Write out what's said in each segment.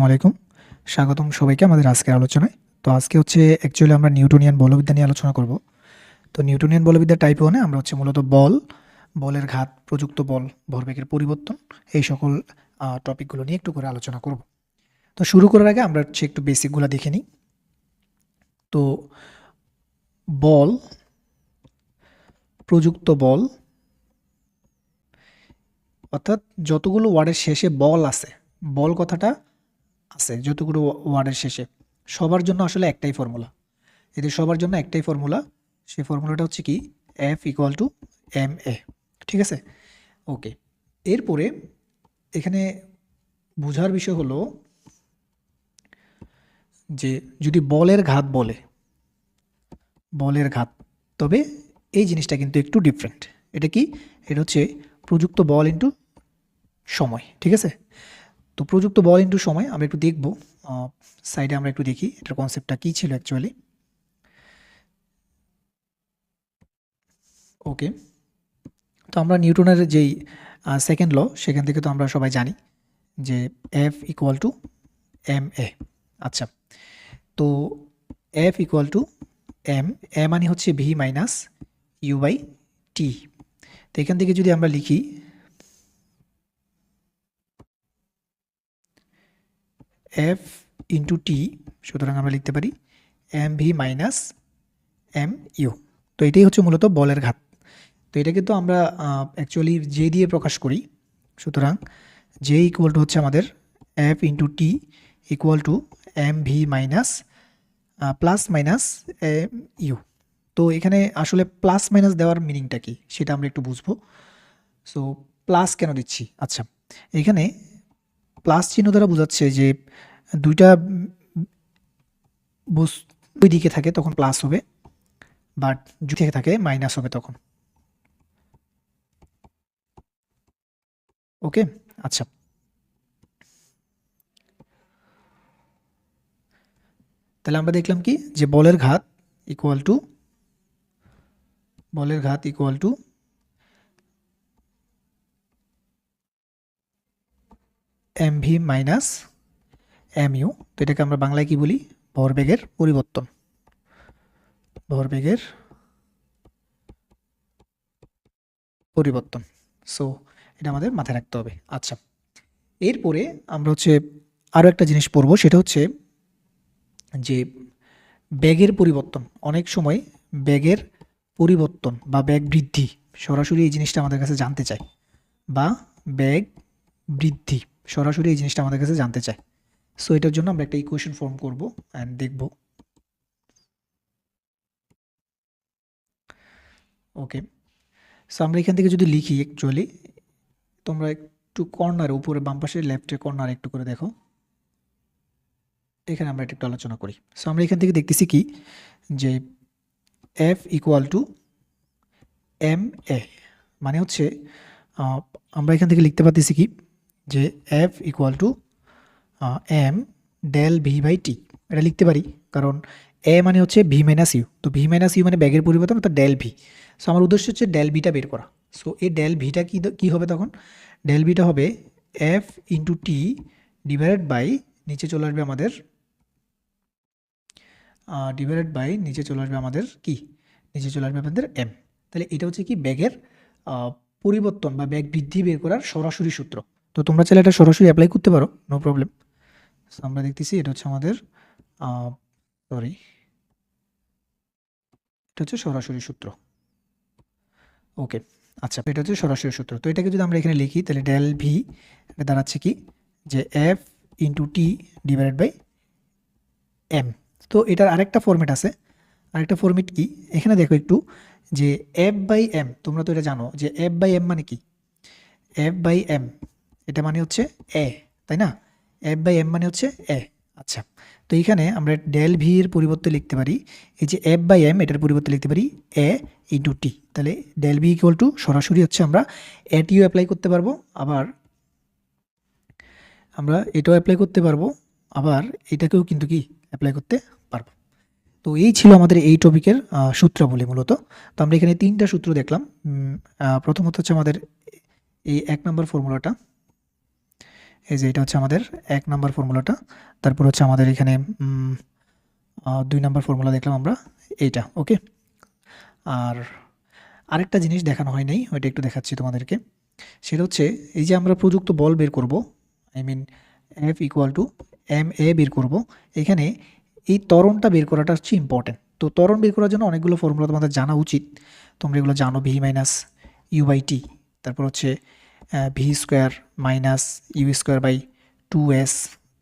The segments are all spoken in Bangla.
আলাইকুম, স্বাগতম সবাইকে আমাদের আজকের আলোচনায়। তো আজকে হচ্ছে অ্যাকচুয়ালি আমরা নিউটনিয়ান বলবিদ্যা নিয়ে আলোচনা করব। তো নিউটনিয়ান বলবিদ্যা টাইপ 1 আমরা হচ্ছে মূলত বল, বলের ঘাত, প্রযুক্ত বল, ভরবেগের পরিবর্তন এই সকল টপিকগুলো নিয়ে একটু করে আলোচনা করব। তো শুরু করার আগে আমরা হচ্ছে একটু বেসিকগুলো দেখে নিই। তো বল, প্রযুক্ত বল অর্থাৎ যতগুলো ওয়ার্ডের শেষে বল আছে, বল কথাটা আছে যতগুলো ওয়ার্ডের শেষে, সবার জন্য আসলে একটাই ফর্মুলা। এদের সবার জন্য একটাই ফর্মুলা, সেই ফর্মুলাটা হচ্ছে কি F ইকুয়াল টু এম এ। ঠিক আছে, ওকে। এরপরে এখানে বোঝার বিষয় হলো যে যদি বলের ঘাত বলে, বলের ঘাত, তবে এই জিনিসটা কিন্তু একটু ডিফারেন্ট। এটা কি? এটা হচ্ছে প্রযুক্ত বল ইন্টু সময়। ঠিক আছে, তো প্রযুক্ত বল ইন্টু সময় আমরা একটু দেখব, সাইডে আমরা একটু দেখি এটার কনসেপ্টটা কী ছিল অ্যাকচুয়ালি। ওকে, তো আমরা নিউটনের যেই সেকেন্ড ল সেখান থেকে তো আমরা সবাই জানি যে F ইকুয়াল টু এম এ। আচ্ছা, তো F equal to M A মানে হচ্ছে ভি মাইনাস ইউ বাই টি। তো এখান থেকে যদি আমরা লিখি F ইন্টু টি, সুতরাং আমরা লিখতে পারি m V minus M u. তো এটাই হচ্ছে মূলত বলের ঘাত। তো এটা কিন্তু আমরা অ্যাকচুয়ালি জে দিয়ে প্রকাশ করি, সুতরাং জে ইকুয়াল টু হচ্ছে আমাদের f into t equal to m V minus plus minus M u. তো এখানে আসলে প্লাস মাইনাস দেওয়ার মিনিংটা কি সেটা আমরা একটু বুঝবো। সো প্লাস কেন দিচ্ছি? আচ্ছা, এখানে প্লাস চিহ্ন দ্বারা বোঝাচ্ছে যে দুইটা দুই দিকে থাকে তখন প্লাস হবে, বাট যদি থেকে থাকে মাইনাস হবে তখন। ওকে, আচ্ছা, তাহলে আমরা দেখলাম কি যে বলের ঘাত ইকুয়াল টু, বলের ঘাত equal to m V minus M u. তো এটাকে আমরা বাংলায় কি বলি? ভরবেগের পরিবর্তন, ভরবেগের পরিবর্তন। সো এটা আমাদের মাথায় রাখতে হবে। আচ্ছা, এরপরে আমরা হচ্ছে আরও একটা জিনিস পড়বো, সেটা হচ্ছে যে বেগের পরিবর্তন। অনেক সময় বেগের পরিবর্তন বা বেগ বৃদ্ধি, সরাসরি এই জিনিসটা আমাদের কাছে জানতে চায়, বা বেগ বৃদ্ধি সরাসরি এই জিনিসটা আমাদের কাছে জানতে চায়। সো এটার জন্য আমরা একটা ইকুয়েশন ফর্ম করব অ্যান্ড দেখব। ওকে, সো আমরা এখান থেকে যদি লিখি, অ্যাকচুয়ালি তোমরা একটু কর্নারে উপরে বাম পাশে লেফটের কর্নারে একটু করে দেখো, এখানে আমরা একটু আলোচনা করি। সো আমরা এখান থেকে দেখতেছি কি যে F equal to M A, মানে হচ্ছে আমরা এখান থেকে লিখতে পারতেছি কি যে F equal to M del V by T. এটা লিখতে পারি কারণ এ মানে হচ্ছে ভি মাইনাস ইউ, তো ভি মাইনাস ইউ মানে ব্যাগের পরিবর্তন অর্থাৎ ডেল ভি। সো আমার উদ্দেশ্য হচ্ছে ডেল ভিটা বের করা। সো এই ডেল ভিটা কী হবে তখন? ডেল ভিটা হবে f into t divided by, নিচে চলে আসবে আমাদের ডিভাইডেড বাই, নিচে চলে আসবে আমাদের কি? নিচে চলে আসবে আমাদের এম। তাহলে এটা হচ্ছে কি ব্যাগের পরিবর্তন বা ব্যাগ বৃদ্ধি বের করার সরাসরি সূত্র। তো তোমরা চাইলে এটা সরাসরি অ্যাপ্লাই করতে পারো, নো প্রবলেম। আমরা দেখতেছি এটা হচ্ছে আমাদের সরি, এটা হচ্ছে সরাসরি সূত্র। ওকে, আচ্ছা, এটা হচ্ছে সরাসরি সূত্র। তো এটাকে যদি আমরা এখানে লিখি তাহলে ডেল ভি এটা দাঁড়াচ্ছে কি যে f into t divided by m. তো এটার আরেকটা ফরম্যাট আছে, আরেকটা ফরম্যাট কি এখানে দেখো একটু, যে এফ বাই এম। তোমরা তো এটা জানো যে এফ বাই এম মানে কি? এফ বাই এম এটা মানে হচ্ছে এ, তাই না? এফ বাই এম মানে হচ্ছে এ। আচ্ছা, তো এইখানে আমরা ডেল ভি এর পরিবর্তে লিখতে পারি এই যে এফ বাই এম, এটার পরিবর্তে লিখতে পারি এ ইন্টু টি। তাহলে ডেল ভি ইকুয়াল টু সরাসরি হচ্ছে আমরা এটিও অ্যাপ্লাই করতে পারবো, আবার আমরা এটাও অ্যাপ্লাই করতে পারবো, আবার এটাকেও কিন্তু কি অ্যাপ্লাই করতে পারবো। তো এই ছিল আমাদের এই টপিকের সূত্রাবলী মূলত। তো আমরা এখানে 3টা সূত্র দেখলাম। প্রথমত হচ্ছে আমাদের এই 1 নম্বর ফর্মুলাটা, এই যে এটা হচ্ছে আমাদের 1 নাম্বার ফর্মুলাটা, তারপর হচ্ছে আমাদের এখানে 2 নাম্বার ফর্মুলা দেখলাম আমরা এইটা। ওকে, আর আরেকটা জিনিস দেখানো হয় নাই, ওইটা একটু দেখাচ্ছি তোমাদেরকে। সেটা হচ্ছে এই যে আমরা প্রযুক্ত বল বের করব, I mean F equal to ma বের করব, এখানে এই ত্বরণটা বের করাটা হচ্ছে ইম্পর্টেন্ট। তো ত্বরণ বের করার জন্য অনেকগুলো ফর্মুলা তোমাদের জানা উচিত, তোমরা এগুলো জানো, V minus U by T, তারপর হচ্ছে V square minus U square by 2s,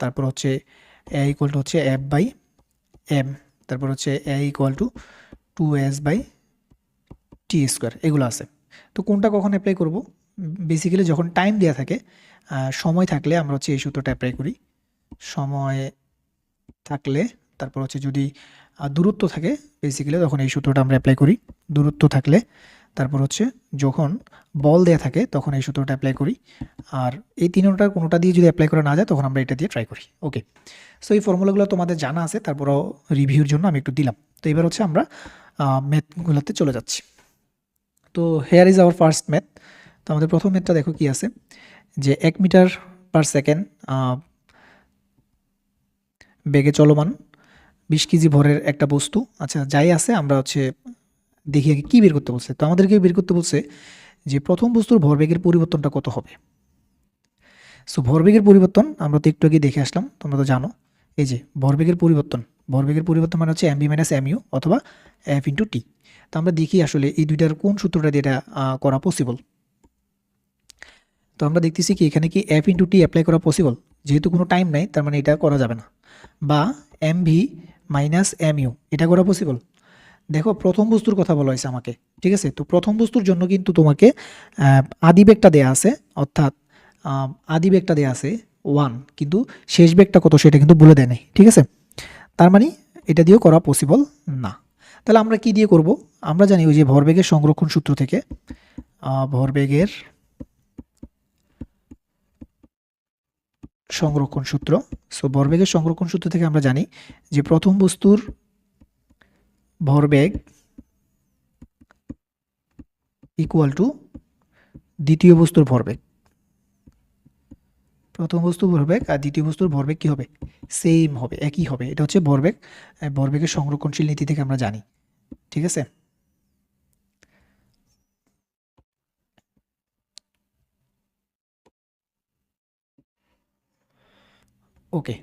তারপর হচ্ছে এ ইকুয়াল টু হচ্ছে এফ বাই এম, তারপর হচ্ছে A equal to 2s by T square, এগুলো আছে। তো কোনটা কখন অ্যাপ্লাই করব? বেসিক্যালি যখন টাইম দেওয়া থাকে, সময় থাকলে আমরা হচ্ছে এই সূত্রটা অ্যাপ্লাই করি, সময় থাকলে, তারপর হচ্ছে যদি দূরত্ব থাকে বেসিক্যালি তখন এই সূত্রটা আমরা অ্যাপ্লাই করি, দূরত্ব থাকলে, তারপর হচ্ছে যখন বল দেয়া থাকে তখন এই সূত্রটা অ্যাপ্লাই করি, আর এই তিনটার কোনোটা দিয়ে যদি অ্যাপ্লাই করা না যায় তখন আমরা এটা দিয়ে ট্রাই করি। ওকে, সো এই ফর্মুলাগুলো তোমাদের জানা আছে, তারপরও রিভিউর জন্য আমি একটু দিলাম। তো এবার হচ্ছে আমরা ম্যাথগুলোতে চলে যাচ্ছি। তো hair is our first math. তো আমাদের প্রথম ম্যাথটা দেখো কি আছে, যে 1 মিটার পার সেকেন্ড বেগে চলমান 20 কেজি ভরের একটা বস্তু, আচ্ছা যাই আছে আমরা হচ্ছে দেখি আগে কী বের করতে বলছে। তো আমাদেরকে বের করতে বলছে যে প্রথম বস্তুর ভরবেগের পরিবর্তনটা কত হবে। সো ভরবেগের পরিবর্তন আমরা তো একটু আগে দেখে আসলাম, তোমরা তো জানো, এই যে ভরবেগের পরিবর্তন মানে হচ্ছে M V minus M u অথবা এফ ইন্টু টি। তো আমরা দেখি আসলে এই দুইটার কোন সূত্রটা দিয়ে এটা করা পসিবল। তো আমরা দেখতেছি কি এখানে কি এফ ইন্টু টি অ্যাপ্লাই করা পসিবল, যেহেতু কোনো টাইম নাই তার মানে এটা করা যাবে না, বা m V minus M u এটা করা পসিবল। দেখো প্রথম বস্তুর কথা বলা হয়েছে আমাকে, ঠিক আছে। তো প্রথম বস্তুর জন্য কিন্তু তোমাকে আদিবেগটা দেয়া আছে, অর্থাৎ আদিবেগটা দেয়া আছে 1, কিন্তু শেষ বেগটা কত সেটা কিন্তু বলে দেয় নাই, ঠিক আছে। তার মানে এটা দিয়েও করা পসিবল না। তাহলে আমরা কি দিয়ে করব? আমরা জানি ওই যে ভরবেগের সংরক্ষণ সূত্র থেকে, ভরবেগের সংরক্ষণ সূত্র, সো ভরবেগের সংরক্ষণ সূত্র থেকে আমরা জানি যে প্রথম বস্তুর ভরবেগ ইকুয়াল টু দ্বিতীয় বস্তুর ভরবেগ। প্রথম বস্তুর ভরবেগ আর দ্বিতীয় বস্তুর ভরবেগ কি হবে? সেম হবে, একই হবে। এটা হচ্ছে ভরবেগের সংরক্ষণশীল নীতি থেকে আমরা জানি, ঠিক আছে। ওকে,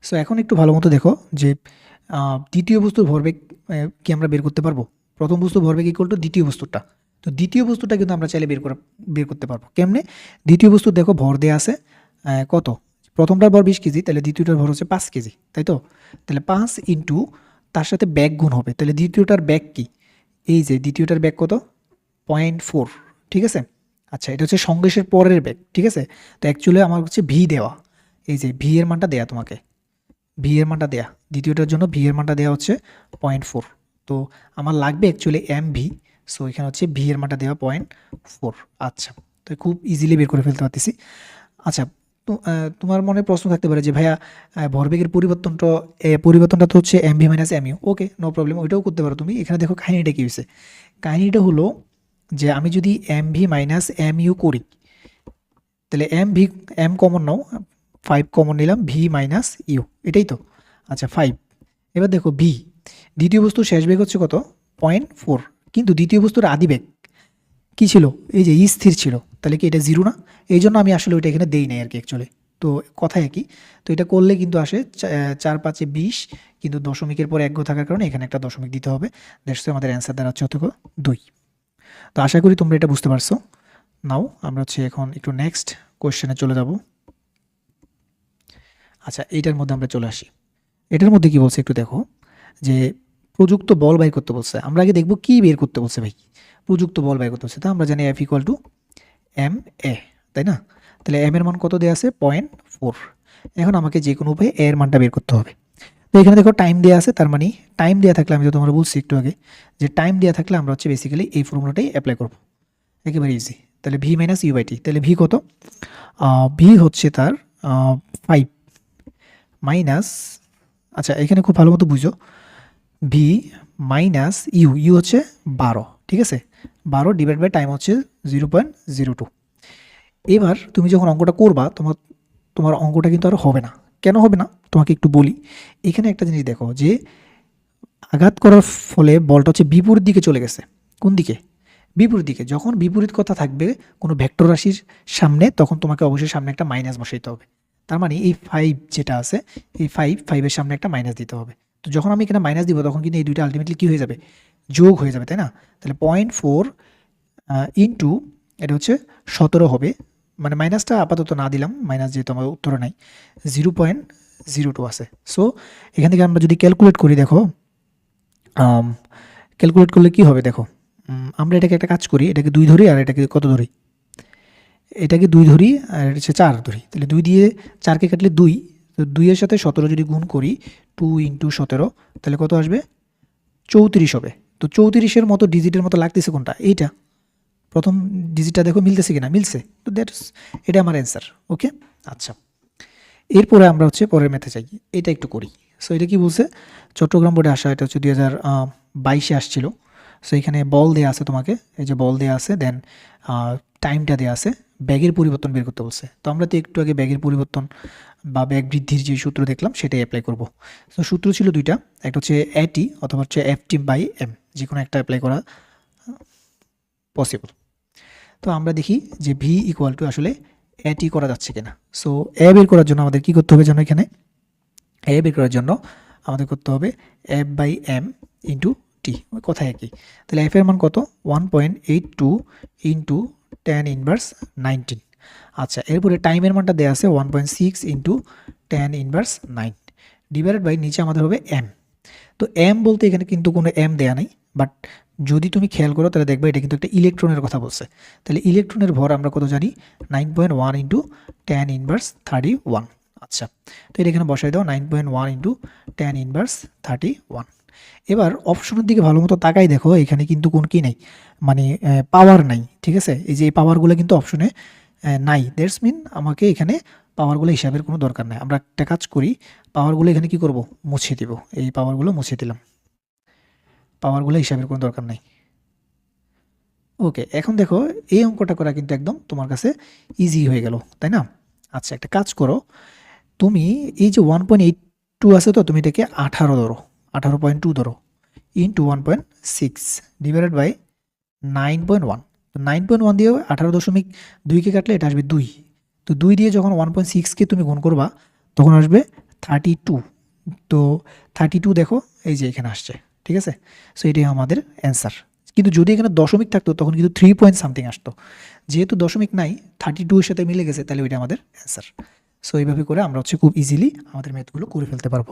সো এখন একটু ভালো মতো দেখো যে দ্বিতীয় বস্তুর ভরবেগ কি আমরা বের করতে পারবো? প্রথম বস্তুর ভরবেগ ইকুয়াল টু দ্বিতীয় বস্তুটা, তো দ্বিতীয় বস্তুটা কিন্তু আমরা চাইলে বের করতে পারবো। কেমনে? দ্বিতীয় বস্তুর দেখো ভর দেয়া আছে কত, প্রথমটার ভর 20 কেজি, তাহলে দ্বিতীয়টার ভর হচ্ছে 5 কেজি, তাই তো। তাহলে 5 ইন্টু তার সাথে ব্যাগ গুণ হবে, তাহলে দ্বিতীয়টার ব্যাগ কি? এই যে দ্বিতীয়টার ব্যাগ কত? 0.4, ঠিক আছে। আচ্ছা এটা হচ্ছে সংঘর্ষের পরের ব্যাগ, ঠিক আছে। তো অ্যাকচুয়ালি আমার হচ্ছে ভি দেওয়া, এই যে ভি এর মানটা দেয়া, তোমাকে ভি এর মানটা দেয়া, দ্বিতীয়টার জন্য ভি এর মানটা দেওয়া হচ্ছে 0.4। তো আমার লাগবে অ্যাকচুয়ালি এম ভি, সো এখানে হচ্ছে ভি এর মানটা দেওয়া 0.4। আচ্ছা, তো খুব ইজিলি বের করে ফেলতে পারতেছি। আচ্ছা, তো তোমার মনে প্রশ্ন থাকতে পারে যে ভাইয়া ভরবেগের পরিবর্তনটা তো হচ্ছে M V minus M U. Okay, no problem, ওইটাও করতে পারো তুমি। এখানে দেখো কাহিনিটা কী হয়েছে, কাহিনিটা হলো যে আমি যদি m V minus M u করি, তাহলে এম কমন নাও, 5 কমন নিলাম, ভি মাইনাস ইউ, এটাই তো। আচ্ছা 5, এবার দেখো ভি, দ্বিতীয় বস্তুর শেষ বেগ হচ্ছে কত? 0.4, কিন্তু দ্বিতীয় বস্তুর আদি বেগ কী ছিল? এই যে স্থির ছিল, তাহলে কি এটা 0 না? এই জন্য আমি আসলে ওইটা এখানে দেই নাই আর কি অ্যাকচুয়ালি। তো কথা একই, তো এটা করলে কিন্তু আসে 4 5 20, কিন্তু দশমিকের পর 1 থাকার কারণে এখানে একটা দশমিক দিতে হবে। দ্যাটস আমাদের অ্যান্সার দাঁড়াচ্ছে হতে 2। তো আশা করি তোমরা এটা বুঝতে পারছো। নাও আমরা হচ্ছে এখন একটু নেক্সট কোয়েশ্চেনে চলে যাব। আচ্ছা এইটার মধ্যে আমরা চলে আসি। এটার মধ্যে কি বলছে একটু দেখো, যে প্রযুক্ত বল বের করতে বলছে। আমরা আগে দেখব কি বের করতে বলছে ভাই, প্রযুক্ত বল বের করতে বলছে। তো আমরা জানি এফ ইকুয়াল টু এম এ, তাই না? তাহলে এম এর মান কত দেওয়া আছে? 0.4। এখন আমাকে যে কোনো উপায়ে এর মানটা বের করতে হবে। তো এখানে দেখো টাইম দেওয়া আছে, তার মানে টাইম দেওয়া থাকলে, আমি তো তোমরা বলছি একটু আগে যে টাইম দেওয়া থাকলে আমরা হচ্ছে বেসিক্যালি এই ফর্মুলাটাই অ্যাপ্লাই করব, একেবারে ইজি। তাহলে ভি মাইনাস ইউ বাই টি, তাহলে ভি কত? ভি হচ্ছে তার 5 মাইনাস, আচ্ছা এখানে খুব ভালো মতো বুঝো, ভি মাইনাস ইউ হচ্ছে 12, ঠিক আছে। 12 ডিভাইড বাই টাইম হচ্ছে 0.02। এবার তুমি যখন অঙ্কটা করবা তোমার অঙ্কটা কিন্তু আর হবে না। কেন হবে না তোমাকে একটু বলি। এখানে একটা জিনিস দেখো যে আঘাত করার ফলে বলটা হচ্ছে বিপরীত দিকে চলে গেছে। কোন দিকে? বিপরীত দিকে। যখন বিপরীত কথা থাকবে কোনো ভেক্টর রাশির সামনে, তখন তোমাকে অবশ্যই সামনে একটা মাইনাস বসাইতে হবে। তার মানে এই 5 যেটা আছে, এই 5 এর সামনে একটা মাইনাস দিতে হবে। তো যখন আমি এখানে মাইনাস দিব, তখন কিন্তু এই দুইটা আলটিমেটলি কী হয়ে যাবে? যোগ হয়ে যাবে, তাই না? তাহলে 0.4 ইন্টু এটা হচ্ছে 17 হবে। মানে মাইনাসটা আপাতত না দিলাম, মাইনাস যেহেতু আমার উত্তরে নাই, 0.02 আছে। সো এখান থেকে আমরা যদি ক্যালকুলেট করি, দেখো ক্যালকুলেট করলে কি হবে দেখো। আমরা এটাকে একটা কাজ করি, এটাকে 2 ধরি আর এটাকে কত ধরি? এটাকে 2 ধরি আর এটা হচ্ছে 4 ধরি। তাহলে 2 দিয়ে 4কে কাটলে 2, তো 2 এর সাথে 17 যদি গুণ করি, 2 ইন্টু 17, তাহলে কত আসবে? 34 হবে। তো 34-এর মতো ডিজিটের মতো লাগতেছে কোনটা? এইটা। প্রথম ডিজিটটা দেখো মিলতেছে কিনা? মিলছে। তো দ্যাটস, এটা আমার অ্যান্সার। ওকে, আচ্ছা। এরপরে আমরা হচ্ছে পরের ম্যাথে যাই, এটা একটু করি। সো এটা কি বলছে? চট্টগ্রাম বোর্ডে আসা, এটা হচ্ছে 2022-এ আসছিল। সো এখানে বল দেওয়া আছে তোমাকে, এই যে বল দেওয়া আছে, দেন টাইমটা দেওয়া আছে, ব্যাগের পরিবর্তন বের করতে বলছে। তো আমরা তো একটু আগে ব্যাগের পরিবর্তন বা ব্যাগ বৃদ্ধির যে সূত্র দেখলাম সেটাই অ্যাপ্লাই করব। তো সূত্র ছিল দুইটা, একটা হচ্ছে এটি অথবা হচ্ছে এফটি বাই এম, যে কোনো একটা অ্যাপ্লাই করা পসিবল। তো আমরা দেখি যে ভি ইকুয়াল টু আসলে এটি করা যাচ্ছে কিনা। সো এ বের করার জন্য আমাদের কি করতে হবে জানো? এখানে এ বের করার জন্য আমাদের করতে হবে F by M into T, ওই কথা একই। তাহলে এফ এর মান কত? 1.82 ইন্টু 10 ইনভার্স 19। আচ্ছা, এরপরে টাইমের মানটা দেওয়া আছে 1.6 ইন্টু 10 ইনভার্স 9 ডিভাইডেড বাই নিচে আমাদের হবে এম। তো এম বলতে এখানে কিন্তু কোনো এম দেয়া নেই, বাট যদি তুমি খেয়াল করো তাহলে দেখবে এটা কিন্তু একটা ইলেকট্রনের কথা বলছে। তাহলে ইলেকট্রনের ভর আমরা কত জানি? 9.1 ইন্টু 10 ইনভার্স 31। আচ্ছা, তো এটা এখানে বসাই দাও, 9.1 ইন্টু 10 ইনভার্স 31। এবার অপশনের দিকে ভালো মতো তাকাই দেখো, এখানে কিন্তু কোন কি নেই, মানে পাওয়ার নাই। ঠিক আছে, এই যে এই পাওয়ারগুলো কিন্তু অপশনে নাই। দ্যাটস মিন আমাকে এখানে পাওয়ারগুলো হিসাবের কোনো দরকার নাই। আমরা একটা কাজ করি, পাওয়ারগুলো এখানে কি করব? মুছে দিব। এই পাওয়ারগুলো মুছে দিলাম, পাওয়ারগুলো হিসাবের কোনো দরকার নাই। ওকে, এখন দেখো এই অঙ্কটা করা কিন্তু একদম তোমার কাছে ইজি হয়ে গেল, তাই না? আচ্ছা, একটা কাজ করো, তুমি এই যে 1.82 আছে, তো তুমি এটাকে 18 ধরো, 18.2 ধরো, ইন্টু 1.6 ডিভাইডেড বাই 9.1। তো 9.1 দিয়ে 18.2কে কাটলে এটা আসবে 2। তো 2 দিয়ে যখন 1.6কে তুমি গুণ করবা, তখন আসবে 32। তো 32 দেখো এই যে এখানে আসছে। ঠিক আছে, সো এটাই আমাদের অ্যান্সার। কিন্তু যদি এখানে দশমিক থাকতো তখন কিন্তু 3 পয়েন্ট সামথিং আসতো। যেহেতু দশমিক নাই, 32 এর সাথে মিলে গেছে, তাহলে ওইটা আমাদের অ্যান্সার। সো এইভাবে করে আমরা হচ্ছে খুব ইজিলি আমাদের ম্যাথগুলো করে ফেলতে পারবো।